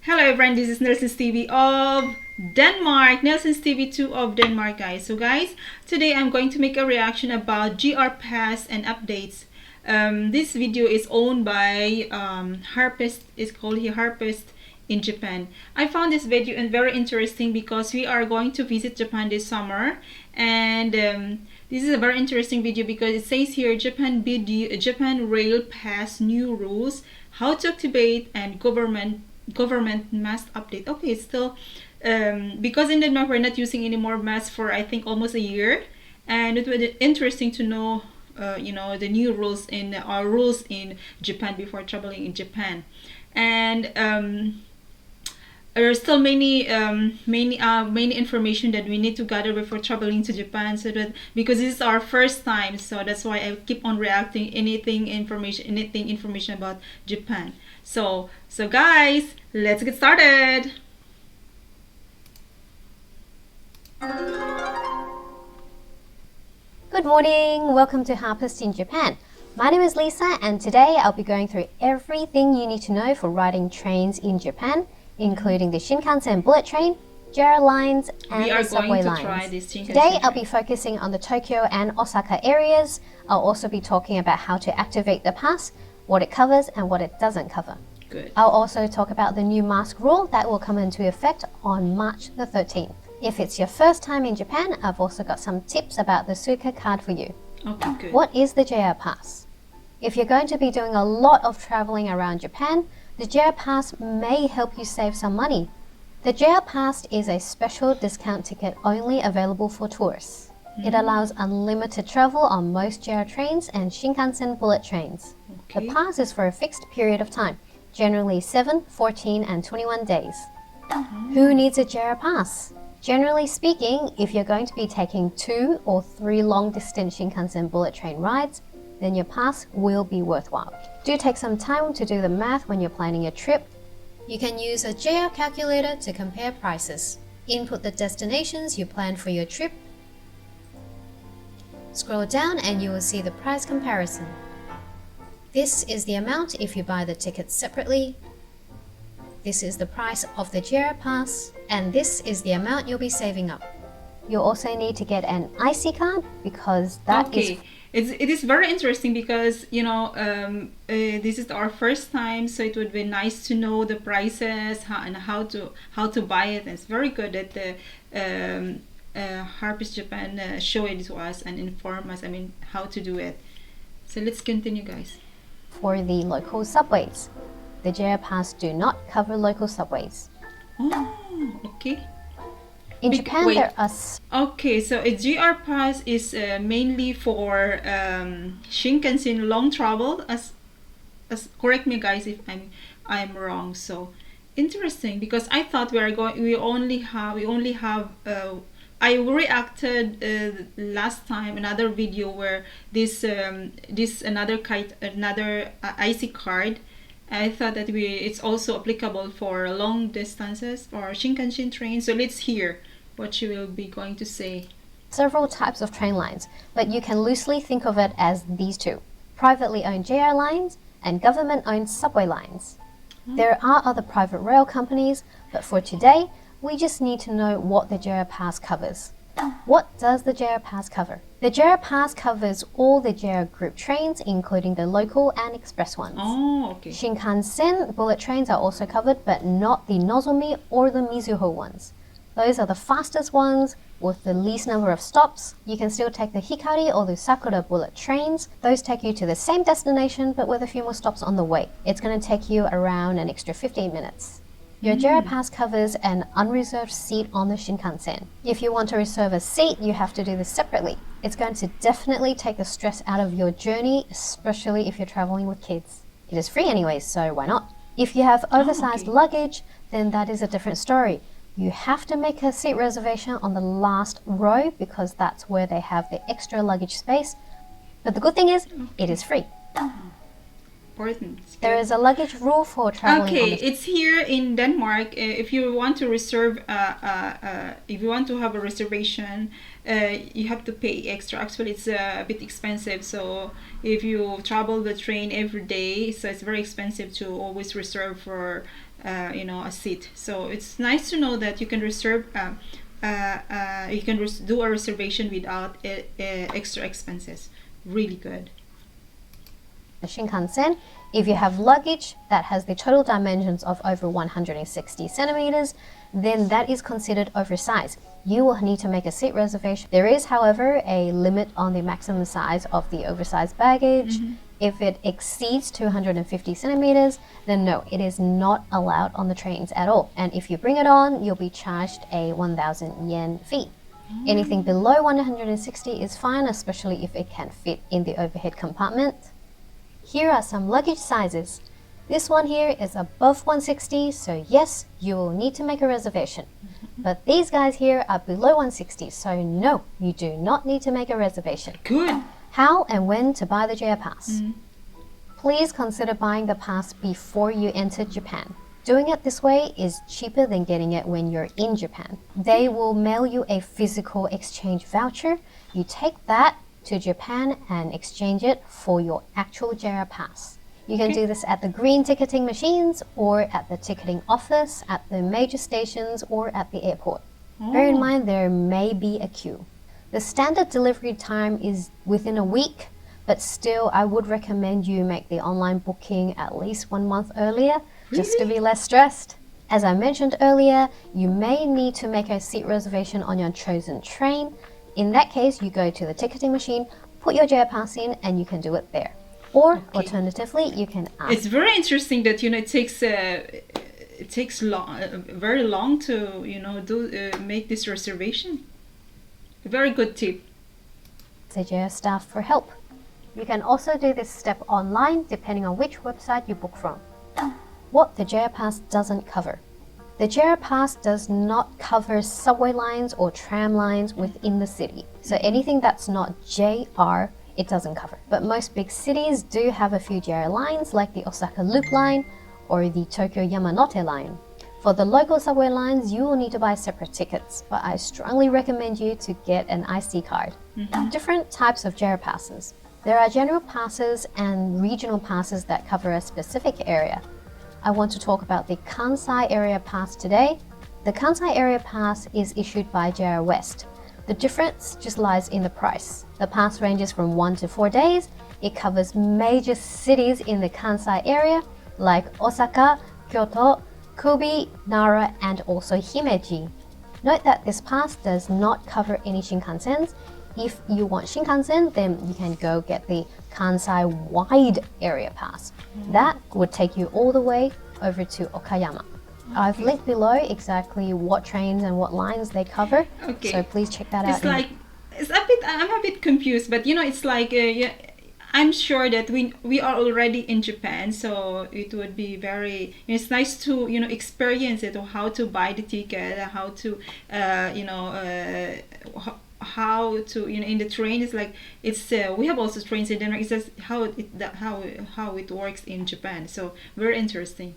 Hello everyone, this is Nelson's TV of Denmark. Nelson's TV 2 of Denmark, guys. So guys, today I'm going to make a reaction about GR Pass and updates. This video is owned by Harpist. It's called here Harpist in Japan. I found this video very interesting because we are going to visit Japan this summer, and this is a very interesting video because it says here Japan Rail Pass new rules, how to activate, and government mask update. Okay, it's still because in Denmark we're not using any more masks for I think almost a year, and it would be interesting to know the new rules in our rules in Japan before traveling in Japan. And there are still many information that we need to gather before traveling to Japan, so that because this is our first time, so that's why I keep on reacting anything information about Japan. So guys, let's get started. Good morning, welcome to Harpist in Japan. My name is Lisa, and today I'll be going through everything you need to know for riding trains in Japan, including the Shinkansen bullet train, JR lines, and the subway lines. Today I'll be focusing on the Tokyo and Osaka areas. I'll also be talking about how to activate the pass, what it covers and what it doesn't cover. Good. I'll also talk about the new mask rule that will come into effect on March the 13th. If it's your first time in Japan, I've also got some tips about the Suka card for you. Okay, good. What is the JR Pass? If you're going to be doing a lot of traveling around Japan, the JR Pass may help you save some money. The JR Pass is a special discount ticket only available for tourists. It allows unlimited travel on most JR trains and Shinkansen bullet trains. Okay. The pass is for a fixed period of time, generally 7, 14 and 21 days. Who needs a JR Pass? Generally speaking, if you're going to be taking 2 or 3 long-distance Shinkansen bullet train rides, then your pass will be worthwhile. Do take some time to do the math when you're planning your trip. You can use a JR calculator to compare prices. Input the destinations you plan for your trip. Scroll down and you will see the price comparison. This is the amount if you buy the tickets separately. This is the price of the JR Pass, and this is the amount you'll be saving up. You'll also need to get an IC card because that is... It is very interesting because this is our first time, so it would be nice to know the prices and how to buy it. And it's very good that the Harpist Japan show it to us and inform us. How to do it. So let's continue, guys. For the local subways, the JR Pass do not cover local subways. Oh, okay. In Japan, there are... Okay, so a GR Pass is mainly for Shinkansen long travel. As correct me, guys, if I'm wrong. So interesting, because I thought we only have. I reacted last time another video where this another IC card. I thought that it's also applicable for long distances for Shinkansen trains. So let's hear what you will be going to say. Several types of train lines, but you can loosely think of it as these two: privately owned JR lines and government-owned subway lines. There are other private rail companies, but for today, we just need to know what the JR Pass covers. What does the JR Pass cover? The JR Pass covers all the JR group trains, including the local and express ones. Oh, okay. Shinkansen bullet trains are also covered, but not the Nozomi or the Mizuho ones. Those are the fastest ones with the least number of stops. You can still take the Hikari or the Sakura bullet trains. Those take you to the same destination, but with a few more stops on the way. It's going to take you around an extra 15 minutes. Your JR Pass covers an unreserved seat on the Shinkansen. If you want to reserve a seat, you have to do this separately. It's going to definitely take the stress out of your journey, especially if you're traveling with kids. It is free anyway, so why not? If you have oversized luggage, then that is a different story. You have to make a seat reservation on the last row because that's where they have the extra luggage space. But the good thing is, it is free. important. There is a luggage rule for traveling. Okay, it's here in Denmark. If you want to reserve, if you want to have a reservation, you have to pay extra. Actually, it's a bit expensive. So if you travel the train every day, so it's very expensive to always reserve for, you know, a seat. So it's nice to know that you can reserve. You can do a reservation without extra expenses. Really good. The Shinkansen, if you have luggage that has the total dimensions of over 160 centimeters, then that is considered oversized. You will need to make a seat reservation. There is, however, a limit on the maximum size of the oversized baggage. If it exceeds 250 centimeters, then no, it is not allowed on the trains at all. And if you bring it on, you'll be charged a 1,000 yen fee. Anything below 160 is fine, especially if it can fit in the overhead compartment. Here are some luggage sizes. This one here is above 160, so yes, you will need to make a reservation. But these guys here are below 160, so no, you do not need to make a reservation. Good. How and when to buy the JR Pass? Please consider buying the pass before you enter Japan. Doing it this way is cheaper than getting it when you're in Japan. They will mail you a physical exchange voucher. You take that to Japan and exchange it for your actual JR Pass. You can do this at the green ticketing machines or at the ticketing office, at the major stations or at the airport. Bear in mind there may be a queue. The standard delivery time is within a week, but still I would recommend you make the online booking at least 1 month earlier, just to be less stressed. As I mentioned earlier, you may need to make a seat reservation on your chosen train. In that case, you go to the ticketing machine, put your JR Pass in, and you can do it there. Or alternatively, you can ask. It's very interesting that, you know, it takes long, very long to, you know, make this reservation. A very good tip. The JR staff for help. You can also do this step online depending on which website you book from. What the JR Pass doesn't cover. The JR Pass does not cover subway lines or tram lines within the city. So anything that's not JR, it doesn't cover. But most big cities do have a few JR lines like the Osaka Loop line or the Tokyo Yamanote line. For the local subway lines, you will need to buy separate tickets, but I strongly recommend you to get an IC card. Different types of JR passes. There are general passes and regional passes that cover a specific area. I want to talk about the Kansai area pass today. The Kansai area pass is issued by JR West. The difference just lies in the price. The pass ranges from 1 to 4 days. It covers major cities in the Kansai area like Osaka, Kyoto, Kobe, Nara, and also Himeji. Note that this pass does not cover any Shinkansens. If you want Shinkansen, then you can go get the Kansai wide area pass. That would take you all the way over to Okayama. I've linked below exactly what trains and what lines they cover, so please check that out. It's like, I'm a bit confused, but you know, it's like, yeah, I'm sure that we are already in Japan, so it would be very, it's nice to, you know, experience it, or how to buy the ticket, how to, you know, how to, you know, in the train. It's like, it's we have also trains in Denmark. It's just how it works in Japan. So very interesting.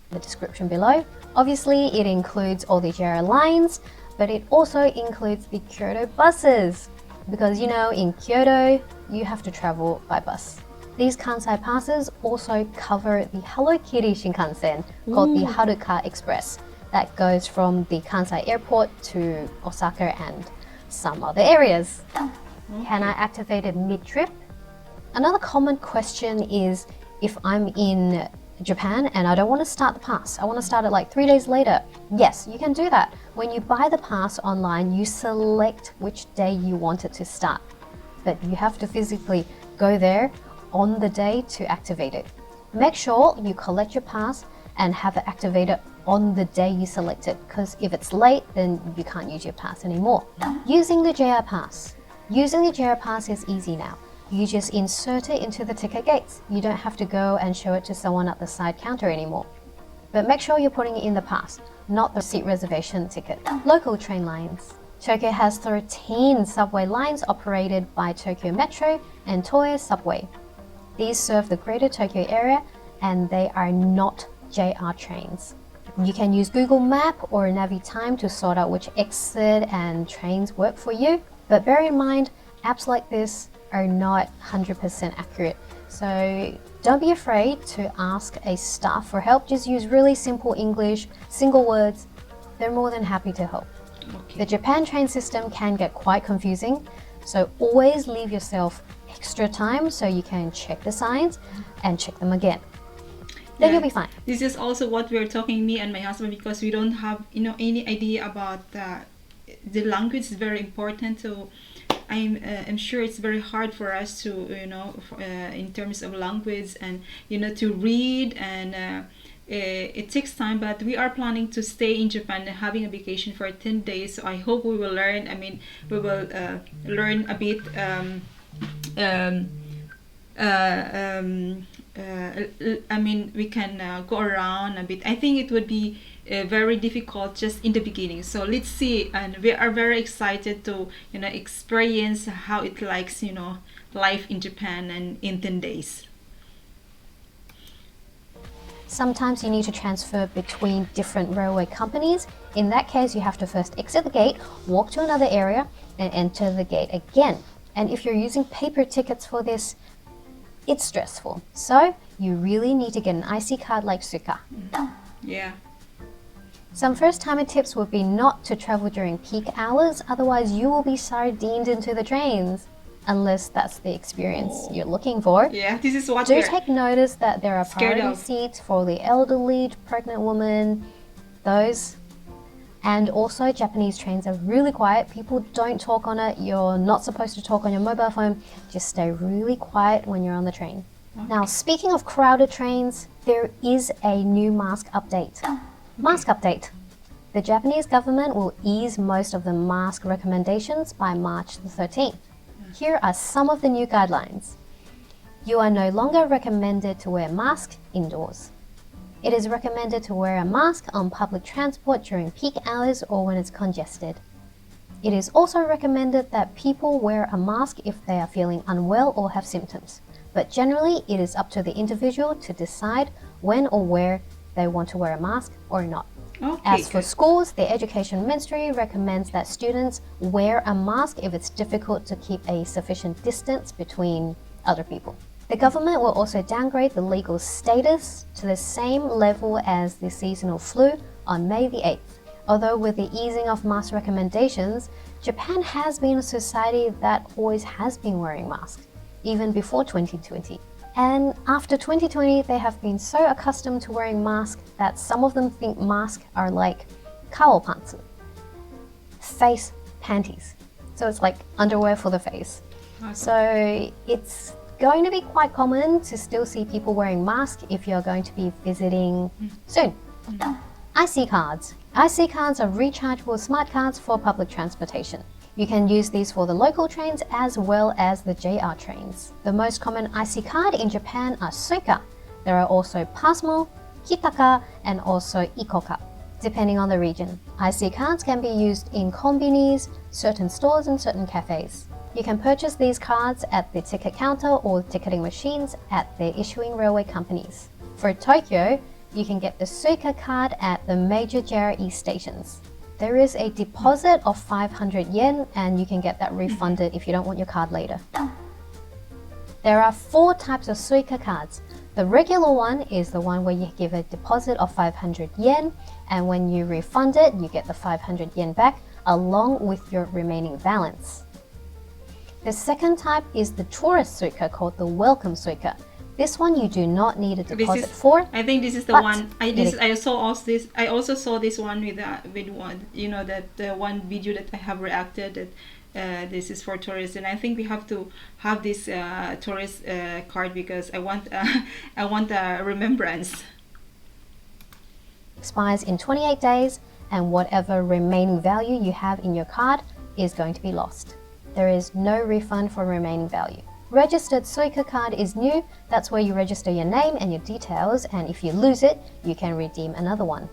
The description below. Obviously, it includes all the JR lines, but it also includes the Kyoto buses, because you know, in Kyoto you have to travel by bus. These Kansai passes also cover the Hello Kitty Shinkansen called the Haruka Express that goes from the Kansai airport to Osaka and some other areas. Can I activate it mid-trip? Another common question is, if I'm in Japan and I don't want to start the pass, I want to start it like 3 days later. Yes, you can do that. When you buy the pass online, you select which day you want it to start. But you have to physically go there on the day to activate it. Make sure you collect your pass and have it activated on the day you select it, because if it's late, then you can't use your pass anymore. Using the JR Pass. Using the JR Pass is easy now. You just insert it into the ticket gates. You don't have to go and show it to someone at the side counter anymore. But make sure you're putting it in the pass, not the seat reservation ticket. Local train lines. Tokyo has 13 subway lines operated by Tokyo Metro and Toei Subway. These serve the greater Tokyo area and they are not JR trains. You can use Google Map or Navitime to sort out which exit and trains work for you. But bear in mind, apps like this are not 100% accurate. So don't be afraid to ask a staff for help. Just use really simple English, single words. They're more than happy to help. Okay. The Japan train system can get quite confusing, so always leave yourself extra time so you can check the signs and check them again. Then you'll be fine. This is also what we're talking, me and my husband, because we don't have any idea about the language is very important. So I'm sure it's very hard for us to in terms of language and to read, and it takes time. But we are planning to stay in Japan and having a vacation for 10 days. So I hope we will learn. We will learn a bit. We can go around a bit. I think it would be very difficult just in the beginning. So let's see, and we are very excited to experience how it likes life in Japan and in 10 days. Sometimes you need to transfer between different railway companies. In that case, you have to first exit the gate, walk to another area, and enter the gate again. And if you're using paper tickets for this, it's stressful. So you really need to get an IC card like Suka. Yeah. Some first-timer tips would be not to travel during peak hours, otherwise you will be sardined into the trains, unless that's the experience you're looking for. Yeah, this is what Do take notice that there are scared priority of. seats for the elderly, pregnant women, those. And also, Japanese trains are really quiet. People don't talk on it. You're not supposed to talk on your mobile phone. Just stay really quiet when you're on the train. Okay. Now, speaking of crowded trains, there is a new mask update. Mask update. The Japanese government will ease most of the mask recommendations by March the 13th. Here are some of the new guidelines. You are no longer recommended to wear a mask indoors. It is recommended to wear a mask on public transport during peak hours or when it's congested. It is also recommended that people wear a mask if they are feeling unwell or have symptoms, but generally it is up to the individual to decide when or where they want to wear a mask or not. Okay, As for schools, the Education Ministry recommends that students wear a mask if it's difficult to keep a sufficient distance between other people. The government will also downgrade the legal status to the same level as the seasonal flu on May the 8th. Although with the easing of mask recommendations, Japan has been a society that always has been wearing masks, even before 2020. And after 2020, they have been so accustomed to wearing masks that some of them think masks are like kaopantsu, face panties. So it's like underwear for the face. Okay. So it's going to be quite common to still see people wearing masks if you're going to be visiting soon. IC cards. IC cards are rechargeable smart cards for public transportation. You can use these for the local trains as well as the JR trains. The most common IC card in Japan are Suica. There are also Pasmo, Kitaka, and also Ikoka, depending on the region. IC cards can be used in konbinis, certain stores, and certain cafes. You can purchase these cards at the ticket counter or ticketing machines at the issuing railway companies. For Tokyo, you can get the Suica card at the major JRE stations. There is a deposit of 500 yen and you can get that refunded if you don't want your card later. There are 4 types of Suica cards. The regular one is the one where you give a deposit of 500 yen, and when you refund it, you get the 500 yen back along with your remaining balance. The second type is the tourist Suica, called the welcome Suica. This one you do not need a deposit for. I think this is the one. I also saw this one with one. That the one video that I have reacted. That this is for tourists, and I think we have to have this tourist card because I want a remembrance. Expires in 28 days, and whatever remaining value you have in your card is going to be lost. There is no refund for remaining value. Registered Suica card is new. That's where you register your name and your details, and if you lose it, you can redeem another one.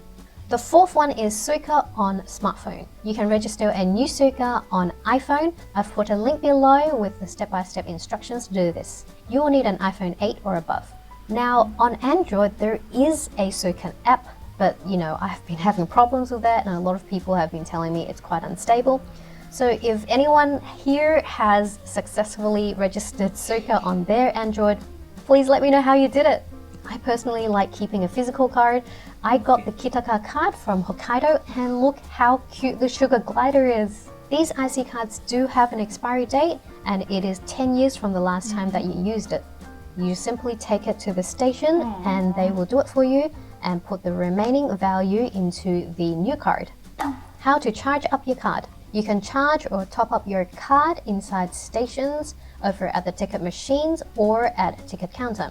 The fourth one is Suka on smartphone. You can register a new Suka on iPhone. I've put a link below with the step-by-step instructions to do this. You will need an iPhone 8 or above. Now on Android there is a Suka app, but you know, I've been having problems with that and a lot of people have been telling me it's quite unstable. So if anyone here has successfully registered Suka on their Android, please let me know how you did it. I personally like keeping a physical card. I got the Kitaka card from Hokkaido and look how cute the sugar glider is. These IC cards do have an expiry date and it is 10 years from the last time that you used it. You simply take it to the station and they will do it for you and put the remaining value into the new card. How to charge up your card. You can charge or top up your card inside stations, over at the ticket machines or at a ticket counter.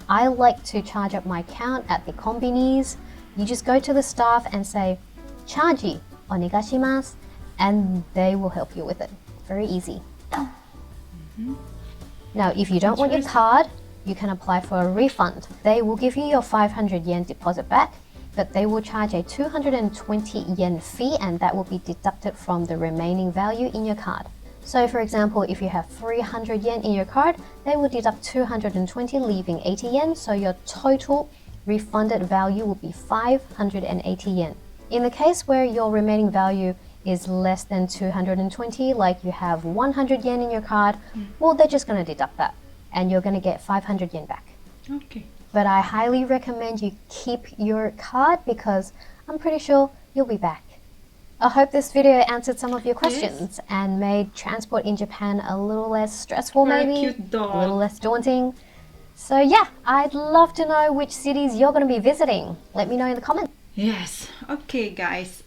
I like to charge up my account at the konbinis. You just go to the staff and say, "Chargi, onegashimasu," and they will help you with it. Very easy. Now, if you don't want your card, you can apply for a refund. They will give you your 500 yen deposit back, but they will charge a 220 yen fee and that will be deducted from the remaining value in your card. So for example, if you have 300 yen in your card, they will deduct 220, leaving 80 yen, so your total refunded value will be 580 yen. In the case where your remaining value is less than 220, like you have 100 yen in your card, well, they're just going to deduct that and you're going to get 500 yen back. Okay. But I highly recommend you keep your card because I'm pretty sure you'll be back. I hope this video answered some of your questions and made transport in Japan a little less stressful, maybe Cute dog. a little less daunting. So yeah, I'd love to know which cities you're going to be visiting. Let me know in the comments. Yes. Okay, guys.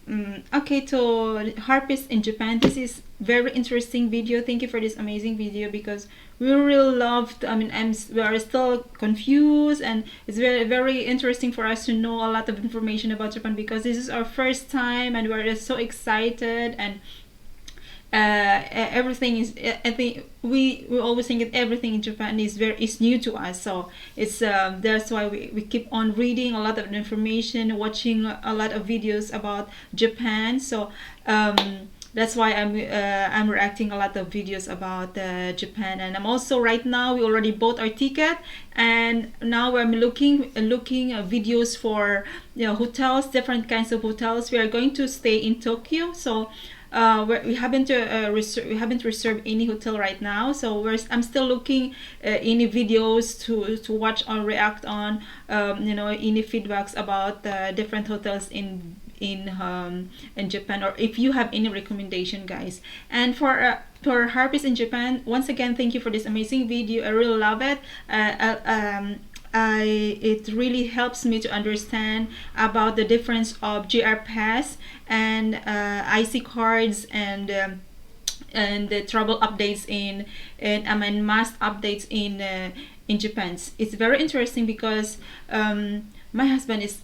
Okay, to harpists in Japan, this is very interesting video. Thank you for this amazing video because we really loved. I mean, we are still confused, and it's very, very interesting for us to know a lot of information about Japan because this is our first time, and we're just so excited and. Everything is. I think we always think that everything in Japan is new to us. So it's that's why we keep on reading a lot of information, watching a lot of videos about Japan. So that's why I'm reacting a lot of videos about Japan, and I'm also right now we already bought our ticket, and now I'm looking videos for hotels, different kinds of hotels. We are going to stay in Tokyo, so. We haven't reserved any hotel right now, so I'm still looking any videos to watch or react on, any feedbacks about different hotels in Japan, or if you have any recommendation, guys. And for harpists in Japan, once again, thank you for this amazing video. I really love it. It really helps me to understand about the difference of GR Pass and IC cards and the travel updates and mask updates in Japan. It's very interesting because my husband is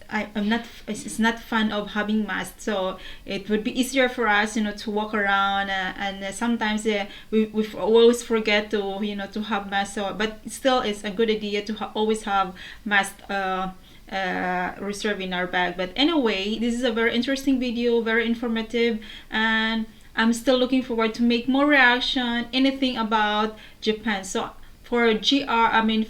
not fan of having masks, so it would be easier for us to walk around, and sometimes we always forget to to have masks, so but still it's a good idea to always have masks reserved in our bag. But anyway, this is a very interesting video, very informative, and I'm still looking forward to make more reaction, anything about Japan. So for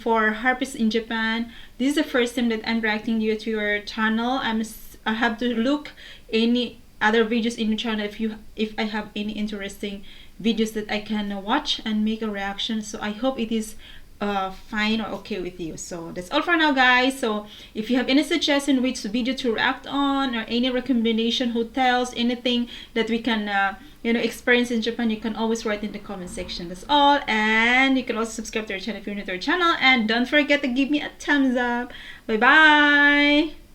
for harpists in Japan, this is the first time that I'm reacting to your channel. I have to look any other videos in your channel if I have any interesting videos that I can watch and make a reaction. So I hope it is fine or okay with you. So that's all for now, guys. So if you have any suggestion which video to react on, or any recommendation, hotels, anything that we can experience in Japan, you can always write in the comment section. That's all, and you can also subscribe to our channel if you're new to our channel, and don't forget to give me a thumbs up. Bye bye.